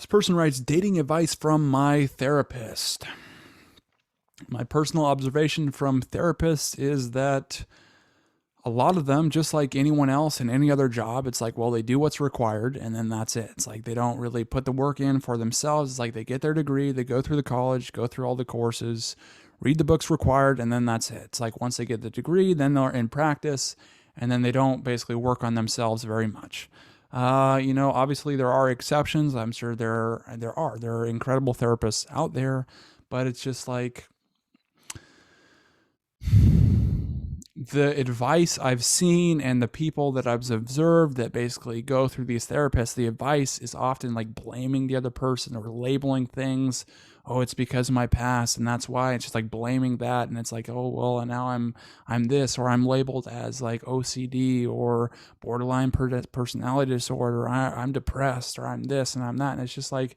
person writes, dating advice from my therapist. My personal observation from therapists is that a lot of them, just like anyone else in any other job, it's like, well, they do what's required and then that's it. It's like they don't really put the work in for themselves. It's like they get their degree, they go through the college, go through all the courses, read the books required, and then that's it. It's like once they get the degree, then they're in practice, and then they don't basically work on themselves very much. Obviously there are exceptions. I'm sure there are incredible therapists out there, but it's just like the advice I've seen and the people that I've observed that basically go through these therapists, the advice is often like blaming the other person or labeling things. Oh, it's because of my past, and that's why. It's just like blaming that, and it's like, oh well, and now I'm this, or I'm labeled as like OCD or borderline personality disorder, or I'm depressed, or I'm this and I'm that, and it's just like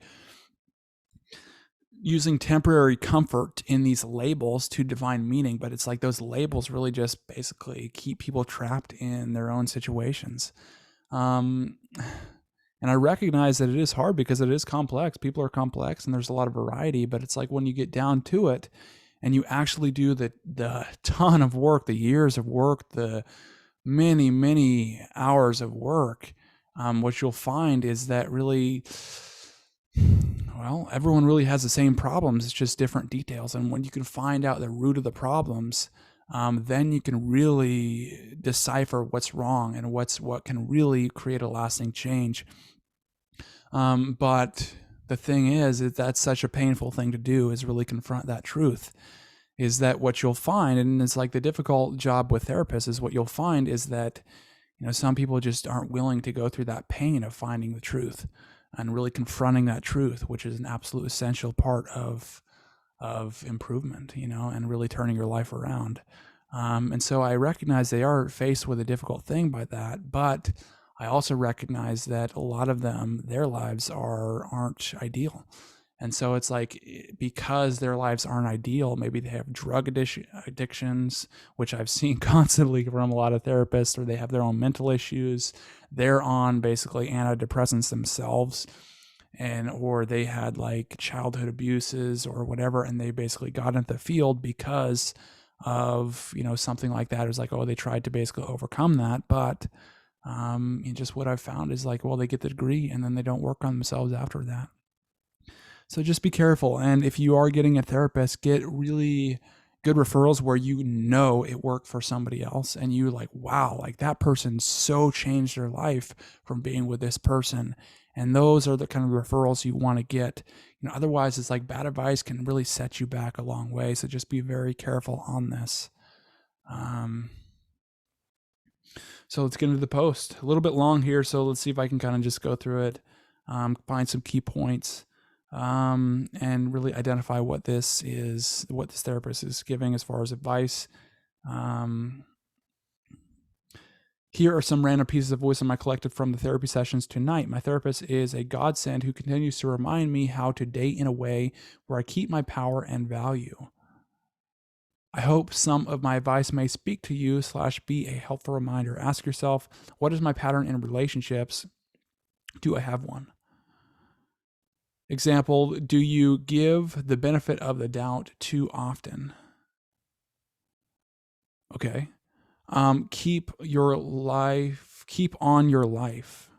using temporary comfort in these labels to define meaning, but it's like those labels really just basically keep people trapped in their own situations. And I recognize that it is hard because it is complex. People are complex and there's a lot of variety, but it's like when you get down to it and you actually do the ton of work, the years of work, the many, many hours of work, what you'll find is that really, well, everyone really has the same problems. It's just different details. And when you can find out the root of the problems, then you can really decipher what's wrong and what can really create a lasting change. But the thing is that's such a painful thing to do, is really confront that truth. Is that what you'll find? And it's like the difficult job with therapists is what you'll find is that, some people just aren't willing to go through that pain of finding the truth and really confronting that truth, which is an absolute essential part of improvement, and really turning your life around. And so I recognize they are faced with a difficult thing by that, but I also recognize that a lot of them, their lives aren't ideal. And so it's like, because their lives aren't ideal, maybe they have drug addictions, which I've seen constantly from a lot of therapists, or they have their own mental issues. They're on basically antidepressants themselves, or they had like childhood abuses or whatever, and they basically got into the field because of, something like that. It was like, oh, they tried to basically overcome that. But just what I've found is like, well, they get the degree and then they don't work on themselves after that. So just be careful. And if you are getting a therapist, get really good referrals where it worked for somebody else and you like, wow, like that person so changed their life from being with this person. And those are the kind of referrals you want to get. Otherwise it's like bad advice can really set you back a long way. So just be very careful on this. So let's get into the post. A little bit long here, so let's see if I can kind of just go through it, find some key points, and really identify what this therapist is giving as far as advice. Here are some random pieces of wisdom I collected from the therapy sessions tonight. My therapist is a godsend who continues to remind me how to date in a way where I keep my power and value. I hope some of my advice may speak to you / be a helpful reminder. Ask yourself, what is my pattern in relationships? Do I have one? Example, do you give the benefit of the doubt too often? Okay. Keep on your life.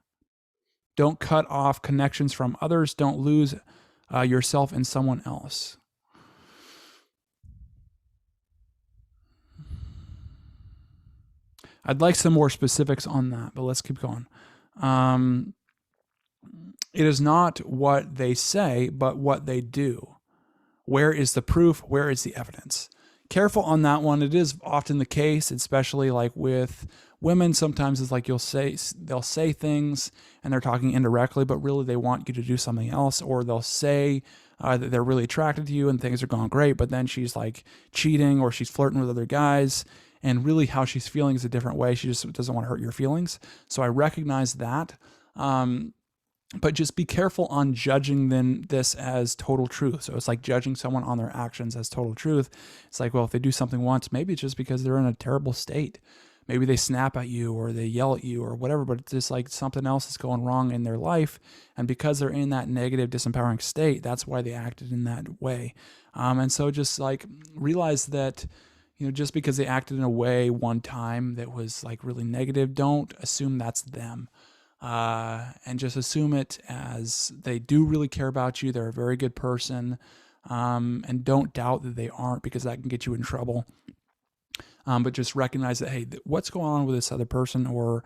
Don't cut off connections from others. Don't lose yourself in someone else. I'd like some more specifics on that, but let's keep going. It is not what they say, but what they do. Where is the proof? Where is the evidence? Careful on that one. It is often the case, especially like with women. Sometimes it's like they'll say things and they're talking indirectly, but really they want you to do something else, or they'll say that they're really attracted to you and things are going great, but then she's like cheating or she's flirting with other guys, and really how she's feeling is a different way. She just doesn't want to hurt your feelings. So I recognize that. But just be careful on judging this as total truth. So it's like judging someone on their actions as total truth. It's like, well, if they do something once, maybe it's just because they're in a terrible state. maybe they snap at you or they yell at you or whatever, but it's just like something else is going wrong in their life. And because they're in that negative, disempowering state, that's why they acted in that way. And so just like realize that, just because they acted in a way one time that was like really negative, don't assume that's them. And just assume it as they do really care about you. They're a very good person. And don't doubt that they aren't, because that can get you in trouble. But just recognize that, hey, what's going on with this other person? Or,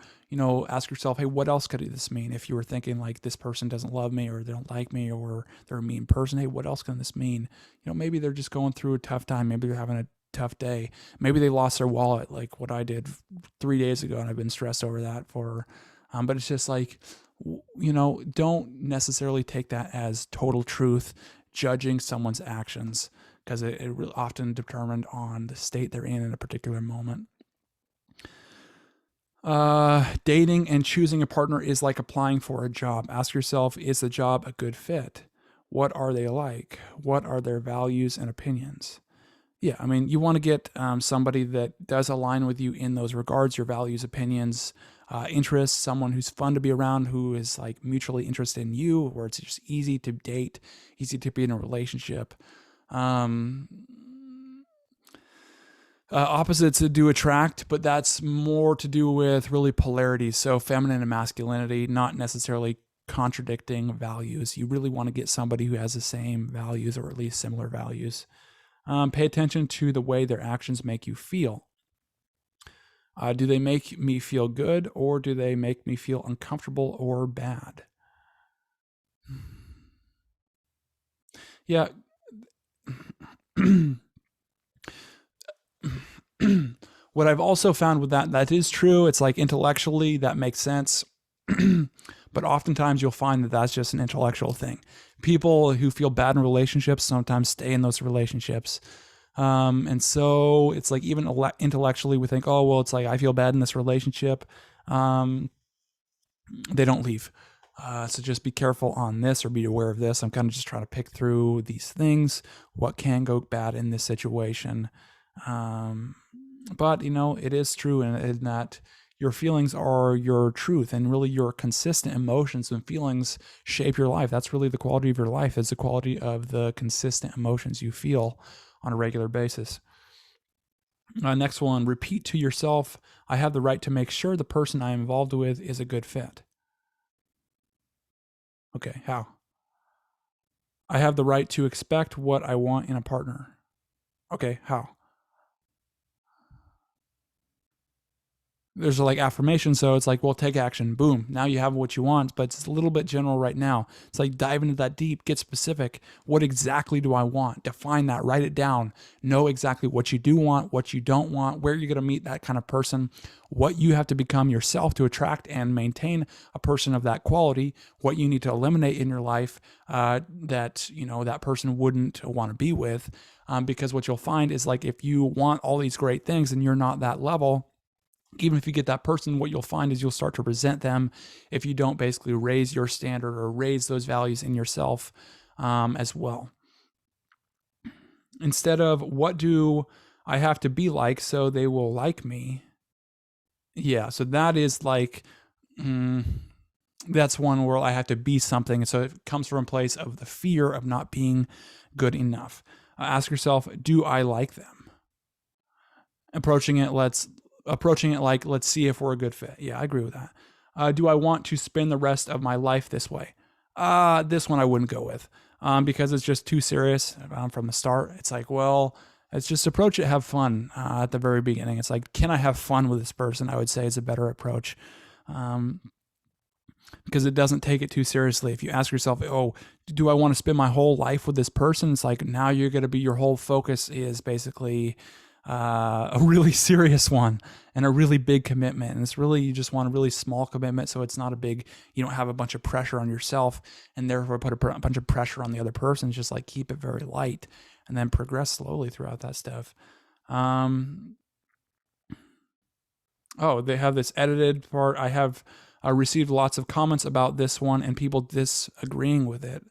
ask yourself, hey, what else could this mean? If you were thinking like this person doesn't love me or they don't like me or they're a mean person, hey, what else can this mean? Maybe they're just going through a tough time. Maybe they're having a tough day. Maybe they lost their wallet, like what I did 3 days ago, and I've been stressed over that but it's just like, don't necessarily take that as total truth, judging someone's actions, because it really often determined on the state they're in a particular moment. Dating and choosing a partner is like applying for a job. Ask yourself, is the job a good fit? What are they like? What are their values and opinions? Yeah, I mean, you want to get somebody that does align with you in those regards, your values, opinions, interests, someone who's fun to be around, who is like mutually interested in you, where it's just easy to date, easy to be in a relationship. Opposites do attract, but that's more to do with really polarity. So feminine and masculinity, not necessarily contradicting values. You really want to get somebody who has the same values, or at least similar values. Pay attention to the way their actions make you feel. Do they make me feel good, or do they make me feel uncomfortable or bad? Yeah. What I've also found with that is true. It's like intellectually that makes sense. But oftentimes you'll find that that's just an intellectual thing. People who feel bad in relationships sometimes stay in those relationships. And so it's like, even intellectually we think, oh, well, it's like I feel bad in this relationship. They don't leave. So just be careful on this, or be aware of this. I'm kind of just trying to pick through these things, what can go bad in this situation. But it is true in that your feelings are your truth, and really your consistent emotions and feelings shape your life. That's really the quality of your life. It's the quality of the consistent emotions you feel on a regular basis. Next one, repeat to yourself, I have the right to make sure the person I am involved with is a good fit. Okay, how? I have the right to expect what I want in a partner. Okay, how? There's like affirmation, so it's like, well, take action, boom, now you have what you want. But it's a little bit general right now. It's like, dive into that deep, get specific. What exactly do I want? Define that, write it down, know exactly what you do want, what you don't want, where you're going to meet that kind of person, what you have to become yourself to attract and maintain a person of that quality, what you need to eliminate in your life that that person wouldn't want to be with. Because what you'll find is, like, if you want all these great things and you're not that level, even if you get that person, what you'll find is you'll start to resent them if you don't basically raise your standard or raise those values in yourself as well. Instead of, what do I have to be like so they will like me? Yeah, so that is like, that's one where I have to be something. So it comes from a place of the fear of not being good enough. Ask yourself, do I like them? Approaching it like, let's see if we're a good fit. Yeah, I agree with that. Do I want to spend the rest of my life this way? This one I wouldn't go with, because it's just too serious from the start. It's like, well, let's just approach it, have fun at the very beginning. It's like, can I have fun with this person? I would say is a better approach, because it doesn't take it too seriously. If you ask yourself, oh, do I want to spend my whole life with this person? It's like, now you're going to be, your whole focus is basically a really serious one and a really big commitment. And it's really, you just want a really small commitment. So it's not a big, you don't have a bunch of pressure on yourself and therefore put a bunch of pressure on the other person. It's just like, keep it very light and then progress slowly throughout that stuff. Oh, they have this edited part. I have received lots of comments about this one and people disagreeing with it.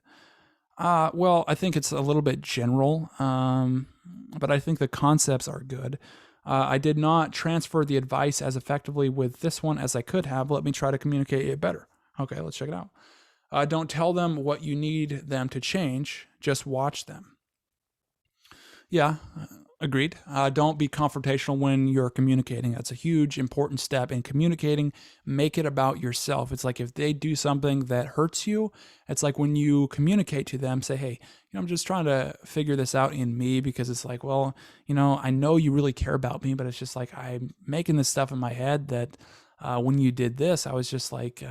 Well, I think it's a little bit general, but I think the concepts are good. I did not transfer the advice as effectively with this one as I could have. Let me try to communicate it better. Okay, let's check it out. Don't tell them what you need them to change. Just watch them. Yeah, agreed. Don't be confrontational when you're communicating. That's a huge, important step in communicating. Make it about yourself. It's like if they do something that hurts you, it's like when you communicate to them, say, hey, I'm just trying to figure this out in me, because it's like, well, I know you really care about me, but it's just like I'm making this stuff in my head that when you did this, I was just like,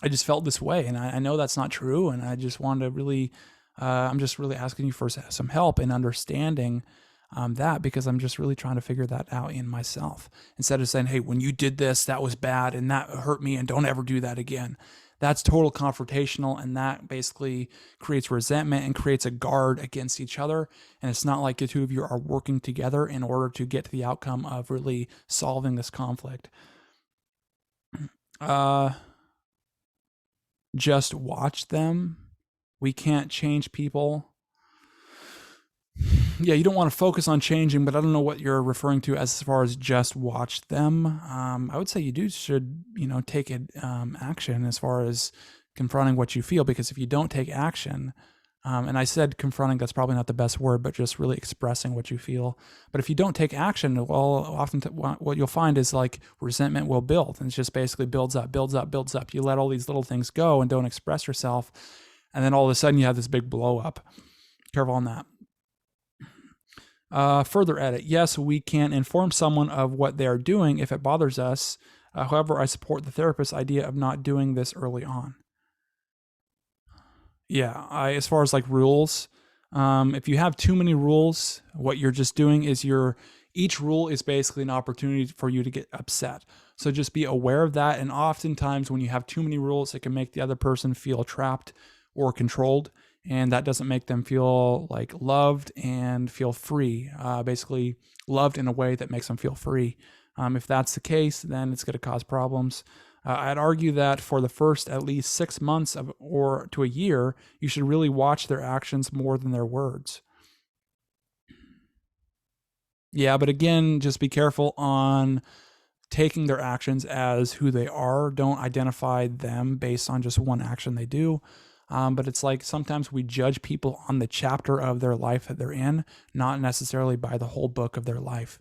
I just felt this way, and I know that's not true, and I just wanted to really, I'm just really asking you for some help in understanding that, because I'm just really trying to figure that out in myself. Instead of saying, hey, when you did this, that was bad, and that hurt me, and don't ever do that again. That's total confrontational, and that basically creates resentment and creates a guard against each other, and it's not like the two of you are working together in order to get to the outcome of really solving this conflict. Just watch them. We can't change people. Yeah, you don't want to focus on changing, but I don't know what you're referring to as far as just watch them. I would say you should take action as far as confronting what you feel, because if you don't take action, and I said confronting, that's probably not the best word, but just really expressing what you feel. But if you don't take action, well, often what you'll find is like resentment will build, and it just basically builds up, builds up, builds up. You let all these little things go and don't express yourself, and then all of a sudden you have this big blow up. Careful on that. Further edit. Yes, we can inform someone of what they are doing if it bothers us. However, I support the therapist's idea of not doing this early on. Yeah, as far as like rules, if you have too many rules, what you're just doing is each rule is basically an opportunity for you to get upset. So just be aware of that. And oftentimes when you have too many rules, it can make the other person feel trapped or controlled. And that doesn't make them feel like loved and feel free, basically loved in a way that makes them feel free. If that's the case, then it's going to cause problems. I'd argue that for the first at least 6 months or to a year, you should really watch their actions more than their words. Yeah, but again, just be careful on taking their actions as who they are. Don't identify them based on just one action they do. But it's like sometimes we judge people on the chapter of their life that they're in, not necessarily by the whole book of their life.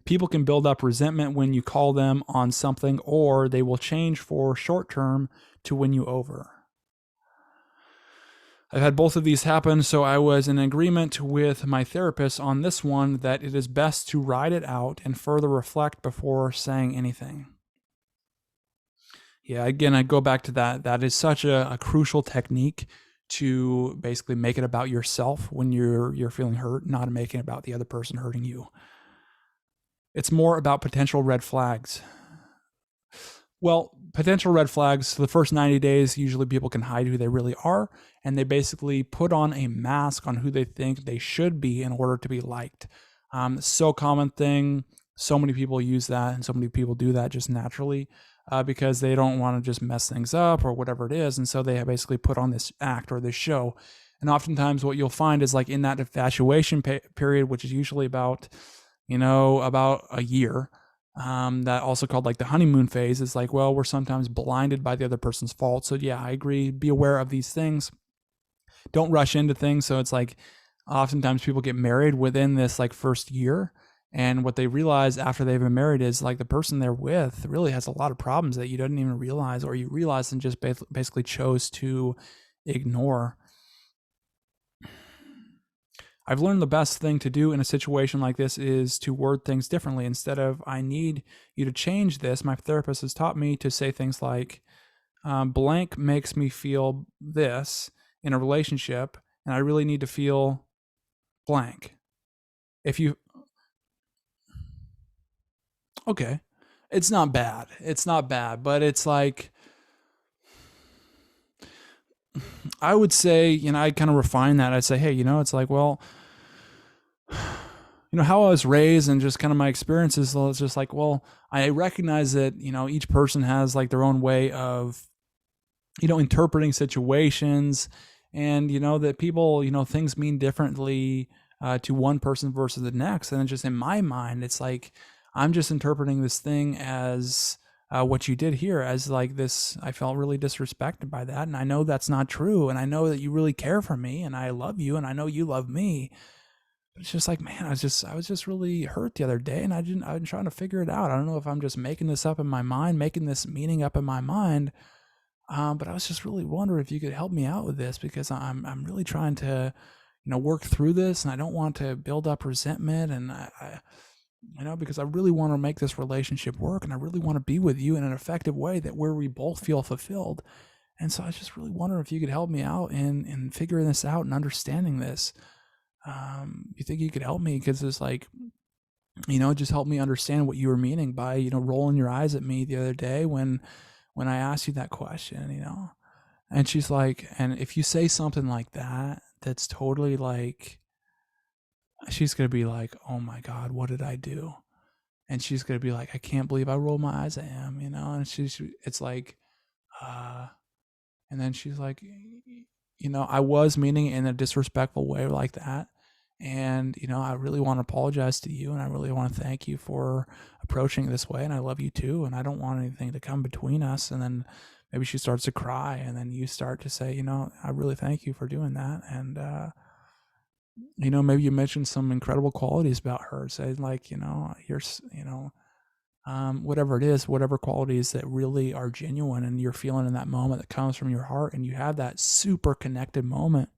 People can build up resentment when you call them on something, or they will change for short term to win you over. I've had both of these happen, so I was in agreement with my therapist on this one that it is best to ride it out and further reflect before saying anything. Yeah, again, I go back to that. That is such a crucial technique to basically make it about yourself when you're feeling hurt, not making it about the other person hurting you. It's more about potential red flags. Well, potential red flags, the first 90 days, usually people can hide who they really are, and they basically put on a mask on who they think they should be in order to be liked. So common thing. So many people use that, and so many people do that just naturally because they don't want to just mess things up or whatever it is, and so they basically put on this act or this show. And oftentimes what you'll find is like in that infatuation period, which is usually about a year, that also called like the honeymoon phase, is like, well, we're sometimes blinded by the other person's fault. So yeah, I agree. Be aware of these things. Don't rush into things. So it's like oftentimes people get married within this like first year, and what they realize after they've been married is like the person they're with really has a lot of problems that you didn't even realize, or you realized and just basically chose to ignore. I've learned the best thing to do in a situation like this is to word things differently. Instead of, I need you to change this, my therapist has taught me to say things like, blank makes me feel this in a relationship, and I really need to feel blank. Okay, it's not bad. It's not bad, but it's like, I would say, I kind of refine that. I'd say, hey, it's like, well, how I was raised and just kind of my experiences. So it's just like, well, I recognize that, each person has like their own way of interpreting situations, and that people, things mean differently to one person versus the next. And then just in my mind, it's like I'm just interpreting this thing as what you did here as like this. I felt really disrespected by that, and I know that's not true, and I know that you really care for me, and I love you, and I know you love me. But it's just like, man, I was just really hurt the other day, and I'm trying to figure it out. I don't know if I'm just making this up in my mind, making this meaning up in my mind, but I was just really wondering if you could help me out with this, because I'm really trying to, work through this, and I don't want to build up resentment, and because I really want to make this relationship work, and I really want to be with you in an effective way that where we both feel fulfilled. And so I was just really wondering if you could help me out in figuring this out and understanding this. You think you could help me? Because it's like, just help me understand what you were meaning by, rolling your eyes at me the other day when I asked you that question. And she's like, and if you say something like that, that's totally like, she's going to be like, oh my God, what did I do? And she's going to be like, I can't believe I rolled my eyes at him, and it's like, uh, and then she's like, I was meaning it in a disrespectful way like that. And, I really want to apologize to you, and I really want to thank you for approaching it this way. And I love you too. And I don't want anything to come between us. And then maybe she starts to cry, and then you start to say, I really thank you for doing that. And, maybe you mentioned some incredible qualities about her. Say like, you're, whatever it is, whatever qualities that really are genuine and you're feeling in that moment that comes from your heart, and you have that super connected moment.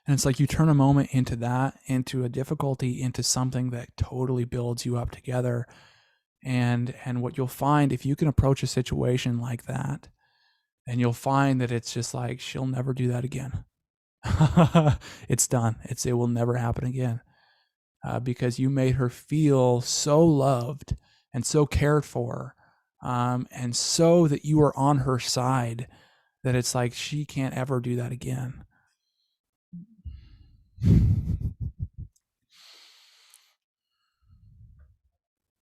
And it's like you turn a moment into that, into a difficulty, into something that totally builds you up together. And what you'll find, if you can approach a situation like that, then you'll find that it's just like, she'll never do that again. It's done. It will never happen again. Because you made her feel so loved and so cared for, and so that you are on her side, that it's like she can't ever do that again.